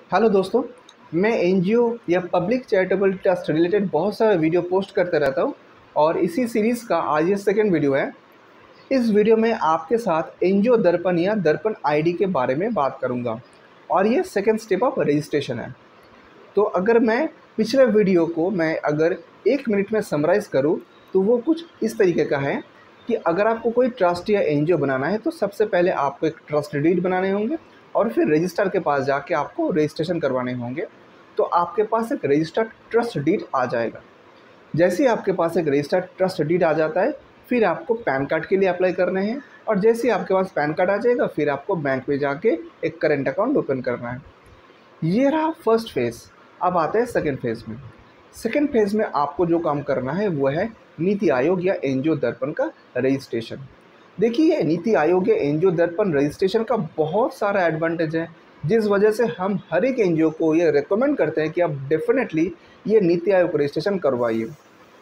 Hello दोस्तों। मैं NGO या पब्लिक चैरिटेबल ट्रस्ट रिलेटेड बहुत सारा वीडियो पोस्ट करते रहता हूँ और इसी सीरीज़ का आज ये सेकंड वीडियो है। इस वीडियो में आपके साथ एनजीओ दर्पण या दर्पण आईडी के बारे में बात करूँगा और ये सेकंड स्टेप ऑफ रजिस्ट्रेशन है। तो अगर मैं पिछले वीडियो को अगर 1 मिनट में समराइज़ करूँ तो वो कुछ इस तरीके का है कि अगर आपको कोई ट्रस्ट या एनजीओ बनाना है तो सबसे पहले आपको एक ट्रस्ट डीड बनाने होंगे और फिर रजिस्ट्रार के पास जाके आपको रजिस्ट्रेशन करवाने होंगे। तो आपके पास एक रजिस्टर्ड ट्रस्ट डीड आ जाएगा। जैसे ही आपके पास एक रजिस्टर्ड ट्रस्ट डीड आ जाता है फिर आपको पैन कार्ड के लिए अप्लाई करने हैं और जैसे ही आपके पास पैन कार्ड आ जाएगा फिर आपको बैंक में जाके एक करेंट अकाउंट ओपन करना है। ये रहा फर्स्ट फेज़। अब आते हैं सेकेंड फेज़ में। सेकेंड फेज़ में आपको जो काम करना है वो है नीति आयोग या एनजीओ दर्पण का रजिस्ट्रेशन। देखिए, नीति आयोग या एनजीओ दर्पण रजिस्ट्रेशन का बहुत सारा एडवांटेज है, जिस वजह से हम हर एक एनजीओ को ये रेकमेंड करते हैं कि आप डेफिनेटली ये नीति आयोग रजिस्ट्रेशन करवाइए।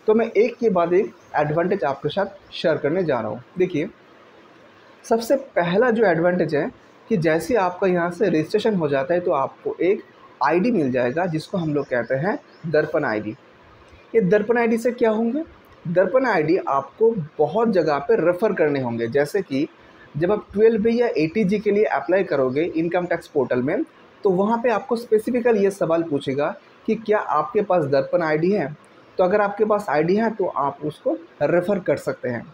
तो मैं एक के बाद एक एडवांटेज आपके साथ शेयर करने जा रहा हूँ। देखिए, सबसे पहला जो एडवांटेज है कि जैसे आपका यहाँ से रजिस्ट्रेशन हो जाता है तो आपको एक आईडी मिल जाएगा जिसको हम लोग कहते हैं दर्पण आईडी। ये दर्पण आईडी से क्या होंगे? दर्पण आईडी आपको बहुत जगह पे रेफ़र करने होंगे। जैसे कि जब आप 12B या 80G के लिए अप्लाई करोगे इनकम टैक्स पोर्टल में तो वहाँ पे आपको स्पेसिफिकल ये सवाल पूछेगा कि क्या आपके पास दर्पण आईडी है। तो अगर आपके पास आईडी है तो आप उसको रेफ़र कर सकते हैं।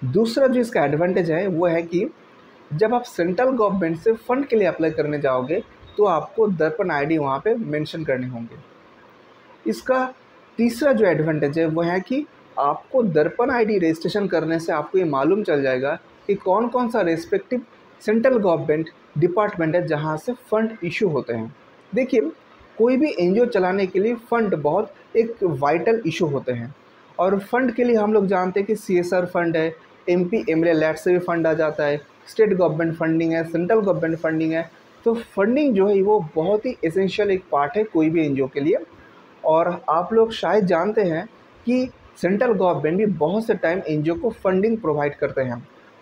दूसरा जो इसका एडवांटेज है वो है कि जब आप सेंट्रल गवर्नमेंट से फ़ंड के लिए अप्लाई करने जाओगे तो आपको दर्पण आईडी वहाँ पे मेंशन करने होंगे। इसका तीसरा जो एडवांटेज है वो है कि आपको दर्पण आईडी रजिस्ट्रेशन करने से आपको ये मालूम चल जाएगा कि कौन कौन सा रेस्पेक्टिव सेंट्रल गवर्नमेंट डिपार्टमेंट है जहाँ से फ़ंड इशू होते हैं। देखिए, कोई भी एनजीओ चलाने के लिए फ़ंड बहुत एक वाइटल इशू होते हैं और फ़ंड के लिए हम लोग जानते हैं कि सीएसआर फंड है, एमपी एमएलए लैट से भी फंड आ जाता है, स्टेट गवर्नमेंट फंडिंग है, सेंट्रल गवर्नमेंट फंडिंग है। तो फंडिंग जो है वो बहुत ही एसेंशियल एक पार्ट है कोई भी एनजीओ के लिए। और आप लोग शायद जानते हैं कि सेंट्रल गवर्नमेंट भी बहुत से टाइम एनजीओ को फंडिंग प्रोवाइड करते हैं।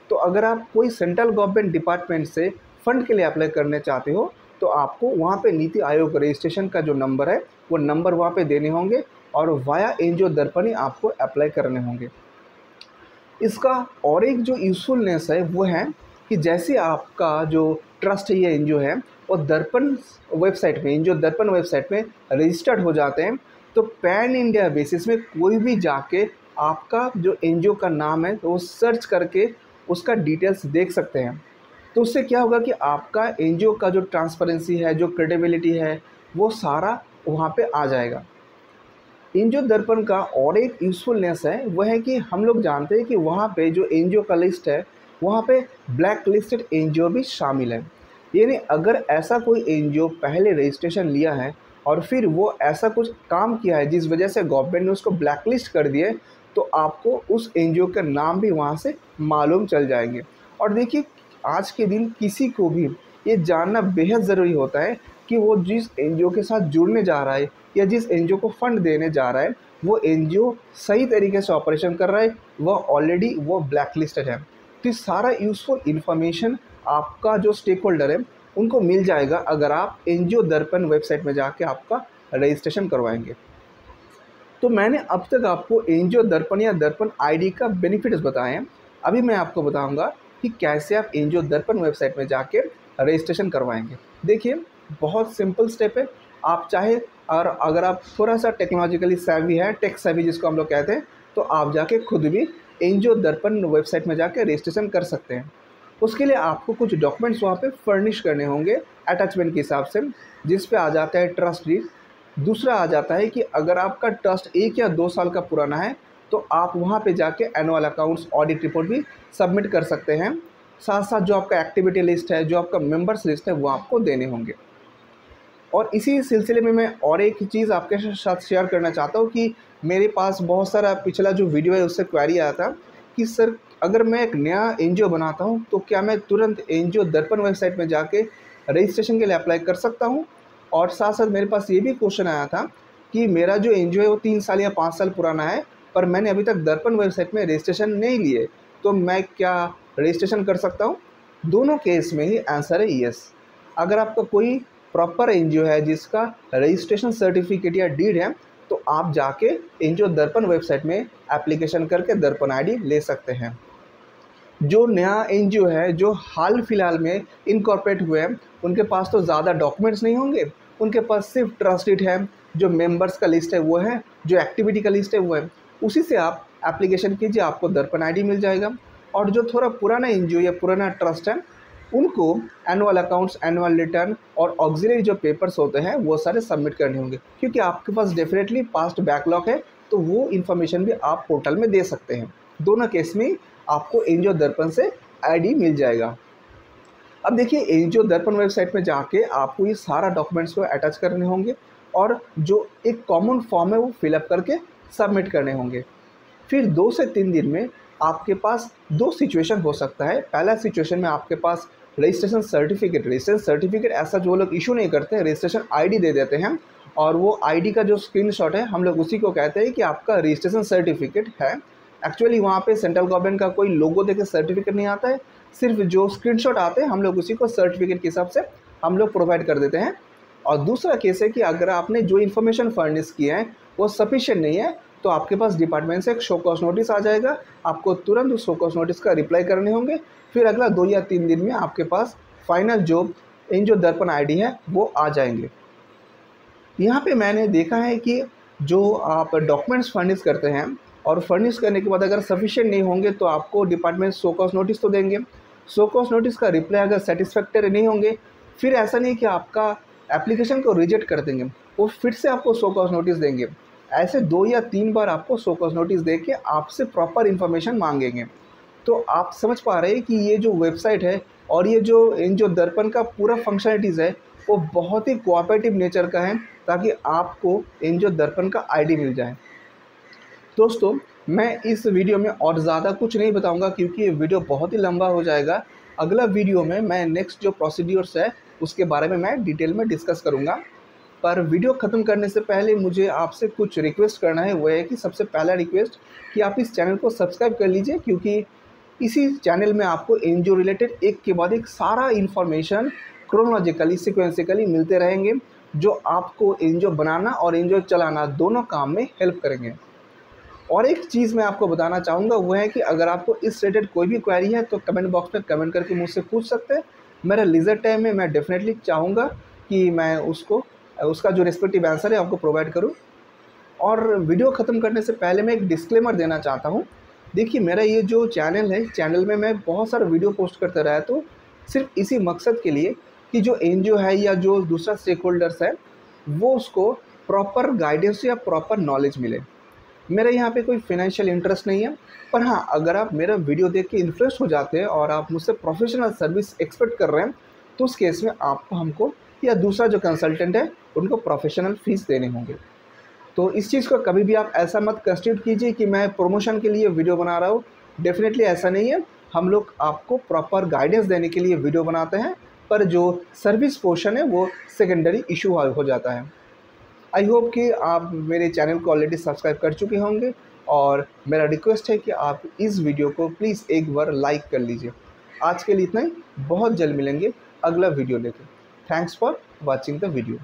तो अगर आप कोई सेंट्रल गवर्नमेंट डिपार्टमेंट से फ़ंड के लिए अप्लाई करने चाहते हो तो आपको वहाँ पे नीति आयोग रजिस्ट्रेशन का जो नंबर है वो नंबर वहाँ पे देने होंगे और वाया एनजीओ दर्पण ही आपको अप्लाई करने होंगे। इसका और एक जो यूज़फुलनेस है वो है कि जैसे आपका जो ट्रस्ट है या एनजीओ है वो दर्पण वेबसाइट में, एनजीओ दर्पण वेबसाइट में रजिस्टर्ड हो जाते हैं तो पैन इंडिया बेसिस में कोई भी जाके आपका जो एनजीओ का नाम है तो वो सर्च करके उसका डिटेल्स देख सकते हैं। तो उससे क्या होगा कि आपका एनजीओ का जो ट्रांसपेरेंसी है, जो क्रेडिबिलिटी है, वो सारा वहाँ पे आ जाएगा। एनजीओ दर्पण का और एक यूज़फुलनेस है वह है कि हम लोग जानते हैं कि वहाँ पे जो एनजीओ का लिस्ट है वहाँ पे ब्लैक लिस्टेड एनजीओ भी शामिल है। यानी अगर ऐसा कोई एनजीओ पहले रजिस्ट्रेशन लिया है और फिर वो ऐसा कुछ काम किया है जिस वजह से गवर्नमेंट ने उसको ब्लैक लिस्ट कर दिया है तो आपको उस एनजीओ के नाम भी वहाँ से मालूम चल जाएंगे। और देखिए, आज के दिन किसी को भी ये जानना बेहद ज़रूरी होता है कि वो जिस एनजीओ के साथ जुड़ने जा रहा है या जिस एनजीओ को फ़ंड देने जा रहा है वो एनजीओ सही तरीके से ऑपरेशन कर रहा है, वह ऑलरेडी वो ब्लैक लिस्टेड है। तो ये सारा यूज़फुल इन्फॉर्मेशन आपका जो स्टेक होल्डर है उनको मिल जाएगा अगर आप एनजीओ दर्पण वेबसाइट में जाके आपका रजिस्ट्रेशन करवाएंगे। तो मैंने अब तक आपको एनजीओ दर्पण या दर्पण आईडी का बेनिफिट्स बताए हैं। अभी मैं आपको बताऊंगा कि कैसे आप एनजीओ दर्पण वेबसाइट में जाके रजिस्ट्रेशन करवाएंगे। देखिए, बहुत सिंपल स्टेप है। आप चाहे और अगर आप थोड़ा सा टेक्नोलॉजिकली सैवी है, टेक सैवी जिसको हम लोग कहते हैं, तो आप जाके खुद भी एनजीओ दर्पण वेबसाइट में जाके रजिस्ट्रेशन कर सकते हैं। उसके लिए आपको कुछ डॉक्यूमेंट्स वहाँ पे फर्निश करने होंगे अटैचमेंट के हिसाब से, जिस पे आ जाता है ट्रस्ट डीड। दूसरा आ जाता है कि अगर आपका ट्रस्ट 1 या 2 साल का पुराना है तो आप वहाँ पे जाके एनुअल अकाउंट्स, ऑडिट रिपोर्ट भी सबमिट कर सकते हैं। साथ साथ जो आपका एक्टिविटी लिस्ट है, जो आपका मेंबर्स लिस्ट है, वो आपको देने होंगे। और इसी सिलसिले में मैं और एक चीज़ आपके साथ शेयर करना चाहता हूँ कि मेरे पास बहुत सारा पिछला जो वीडियो है उससे क्वेरी आया था कि सर, अगर मैं एक नया एनजीओ बनाता हूँ तो क्या मैं तुरंत एनजीओ दर्पण वेबसाइट में जाके रजिस्ट्रेशन के लिए अप्लाई कर सकता हूँ? और साथ साथ मेरे पास ये भी क्वेश्चन आया था कि मेरा जो एनजीओ है वो 3 साल या 5 साल पुराना है पर मैंने अभी तक दर्पण वेबसाइट में रजिस्ट्रेशन नहीं लिए, तो मैं क्या रजिस्ट्रेशन कर सकता हूँ? दोनों केस में ही आंसर है यस। अगर आपका कोई प्रॉपर एनजीओ है जिसका रजिस्ट्रेशन सर्टिफिकेट या डीड है, तो आप जाके एनजीओ दर्पण वेबसाइट में एप्लीकेशन करके दर्पण आईडी ले सकते हैं। जो नया एनजीओ है, जो हाल फिलहाल में इनकॉर्पोरेट हुए हैं, उनके पास तो ज़्यादा डॉक्यूमेंट्स नहीं होंगे, उनके पास सिर्फ ट्रस्ट डीड है, जो मेंबर्स का लिस्ट है वो है, जो एक्टिविटी का लिस्ट है वो है, उसी से आप एप्लीकेशन कीजिए, आपको दर्पण आईडी मिल जाएगा। और जो थोड़ा पुराना एनजीओ या पुराना ट्रस्ट है, उनको एनुअल अकाउंट्स, एनुअल रिटर्न और ऑक्सिलरी जो पेपर्स होते हैं वो सारे सबमिट करने होंगे, क्योंकि आपके पास डेफिनेटली पास्ट बैकलॉग है, तो वो इन्फॉर्मेशन भी आप पोर्टल में दे सकते हैं। दोनों केस में आपको एनजीओ दर्पण से आईडी मिल जाएगा। अब देखिए, एनजीओ दर्पण वेबसाइट में जाके आपको ये सारा डॉक्यूमेंट्स को अटैच करने होंगे और जो एक कॉमन फॉर्म है वो फिलअप करके सबमिट करने होंगे। फिर 2 से 3 दिन में आपके पास 2 सिचुएशन हो सकता है। पहला सिचुएशन में आपके पास रजिस्ट्रेशन सर्टिफिकेट ऐसा जो लोग इशू नहीं करते, रजिस्ट्रेशन आईडी दे देते हैं, और वो आईडी का जो स्क्रीनशॉट है हम लोग उसी को कहते हैं कि आपका रजिस्ट्रेशन सर्टिफिकेट है। एक्चुअली वहाँ पे सेंट्रल गवर्नमेंट का कोई लोगो देके सर्टिफिकेट नहीं आता है, सिर्फ जो स्क्रीनशॉट आते हैं हम लोग उसी को सर्टिफिकेट के हिसाब से हम लोग प्रोवाइड कर देते हैं। और दूसरा केस है कि अगर आपने जो इन्फॉर्मेशन फर्निश किया है वो सफिशिएंट नहीं है, तो आपके पास डिपार्टमेंट से एक शो कॉज नोटिस आ जाएगा, आपको तुरंत उस शो कॉज नोटिस का रिप्लाई करने होंगे। फिर अगला 2 या 3 दिन में आपके पास फाइनल जो एनजीओ दर्पण आईडी है वो आ जाएंगे। यहाँ पे मैंने देखा है कि जो आप डॉक्यूमेंट्स फर्निश करते हैं और फर्निश करने के बाद अगर सफिशिएंट नहीं होंगे तो आपको डिपार्टमेंट शो कॉज नोटिस तो देंगे। शो कॉज नोटिस का रिप्लाई अगर सेटिस्फैक्टरी नहीं होंगे, फिर ऐसा नहीं कि आपका एप्लीकेशन को रिजेक्ट कर देंगे, वो फिर से आपको शो कॉज नोटिस देंगे। ऐसे 2 या 3 बार आपको शो कॉज नोटिस दे के आपसे प्रॉपर इन्फॉर्मेशन मांगेंगे। तो आप समझ पा रहे हैं कि ये जो वेबसाइट है और ये जो एनजीओ दर्पण का पूरा फंक्शनलिटीज़ है वो बहुत ही कोऑपरेटिव नेचर का है, ताकि आपको एनजीओ दर्पण का आईडी मिल जाए। दोस्तों, मैं इस वीडियो में और ज़्यादा कुछ नहीं बताऊंगा क्योंकि ये वीडियो बहुत ही लंबा हो जाएगा। अगला वीडियो में मैं नेक्स्ट जो प्रोसीड्यूर्स है उसके बारे में मैं डिटेल में डिस्कस करूंगा। पर वीडियो ख़त्म करने से पहले मुझे आपसे कुछ रिक्वेस्ट करना है। वो है कि सबसे पहला रिक्वेस्ट कि आप इस चैनल को सब्सक्राइब कर लीजिए, क्योंकि इसी चैनल में आपको एनजीओ रिलेटेड एक के बाद एक सारा इन्फॉर्मेशन क्रोनोलॉजिकली, सिक्वेंसिकली मिलते रहेंगे, जो आपको एनजीओ बनाना और एनजीओ चलाना दोनों काम में हेल्प करेंगे। और एक चीज़ मैं आपको बताना चाहूँगा, वो है कि अगर आपको इस रिलेटेड कोई भी क्वेरी है तो कमेंट बॉक्स में कमेंट करके मुझसे पूछ सकते हैं। मेरा लीजर टाइम में मैं डेफिनेटली चाहूँगा कि मैं उसका जो रिस्पेक्टिव आंसर है आपको प्रोवाइड करूँ। और वीडियो ख़त्म करने से पहले मैं एक डिस्क्लेमर देना चाहता हूँ। देखिए, मेरा ये जो चैनल है, चैनल में मैं बहुत सारा वीडियो पोस्ट करता रहा, तो सिर्फ इसी मकसद के लिए कि जो एनजीओ है या जो दूसरा स्टेक होल्डर्स है वो उसको प्रॉपर गाइडेंस या प्रॉपर नॉलेज मिले। मेरा यहाँ पे कोई फाइनेंशियल इंटरेस्ट नहीं है, पर हाँ, अगर आप मेरा वीडियो देख के इन्फ्लुएंस हो जाते हैं और आप मुझसे प्रोफेशनल सर्विस एक्सपेक्ट कर रहे हैं, तो उस केस में आपको हमको या दूसरा जो कंसल्टेंट है उनको प्रोफेशनल फीस देने होंगे। तो इस चीज़ को कभी भी आप ऐसा मत कंस्टिट्यूट कीजिए कि मैं प्रमोशन के लिए वीडियो बना रहा हूँ। डेफिनेटली ऐसा नहीं है। हम लोग आपको प्रॉपर गाइडेंस देने के लिए वीडियो बनाते हैं, पर जो सर्विस पोर्शन है वो सेकेंडरी इशू हो जाता है। आई होप कि आप मेरे चैनल को ऑलरेडी सब्सक्राइब कर चुके होंगे, और मेरा रिक्वेस्ट है कि आप इस वीडियो को प्लीज़ एक बार लाइक कर लीजिए। आज के लिए इतना ही, बहुत जल्द मिलेंगे अगला वीडियो लेकर। Thanks for watching the video.